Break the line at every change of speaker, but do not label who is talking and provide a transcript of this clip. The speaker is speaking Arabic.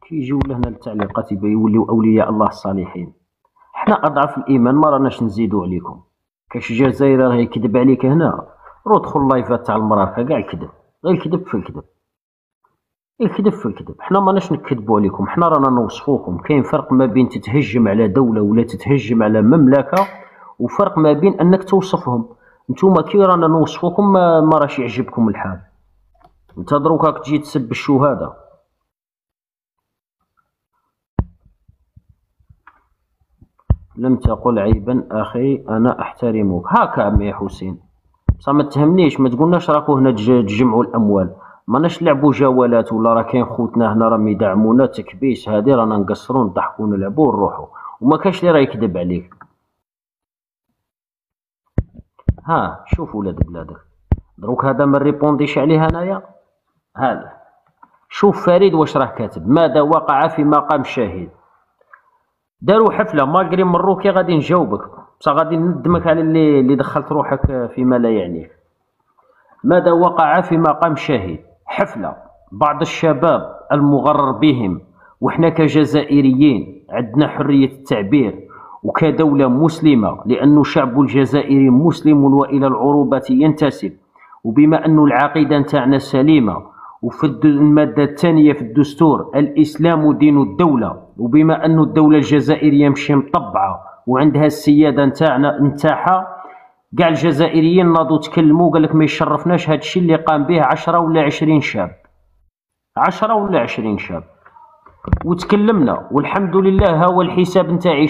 كيجيو لهنا التعليقات يوليو اولياء الله الصالحين. حنا اضعف الايمان ما راناش نزيدو عليكم. كاش جزائري راه يكذب عليك هنا، روح دخل لايفات تاع المراكه كاع يكذب، غير الكذب في الكذب، الكذب في الكذب. حنا ماناش نكذبوا عليكم، حنا رانا نوصفوكم. كاين فرق ما بين تتهجم على دولة ولا تتهجم على مملكة، وفرق ما بين انك توصفهم. نتوما كي رانا نوصفوكم ما راش يعجبكم الحال. انت دروك راك تجي تسب الشهداء. لم تقل عيبا اخي، انا احترمك. هاكا عمي حسين، بصح ما تهمنيش، ما تقولناش راكو هنا تجمعوا الاموال. ماناش نلعبوا جولات ولا راه كاين خوتنا هنا راهم يدعمونا تكبيس، هادي رانا نقصروا نضحكوا نلعبوا ونروحوا، وما كاش اللي راه يكذب عليك. ها شوف ولاد بلادك، دروك هذا ما ريبونديش عليه انايا. هذا شوف فريد واش راه كاتب: ماذا وقع في مقام شاهد. داروا حفله مالغري مروكي غادي نجاوبك، بصح غادي ندمك على اللي دخلت روحك فيما لا يعنيك. ماذا وقع في مقام شاهد؟ حفله بعض الشباب المغرر بهم، وإحنا كجزائريين عندنا حرية التعبير، وكدولة مسلمة لأن الشعب الجزائري مسلم وإلى العروبة ينتسب، وبما أن العقيدة نتاعنا سليمة، وفي المادة الثانية في الدستور الإسلام دين الدولة، وبما أن الدولة الجزائرية مشي مطبعة وعندها السيادة نتاعها، كاع الجزائريين ناضوا تكلموا قال لك ما يشرفناش هذا الشيء اللي قام به 10 ولا 20 شاب، 10 ولا 20 شاب، وتكلمنا والحمد لله. ها هو الحساب نتاعي.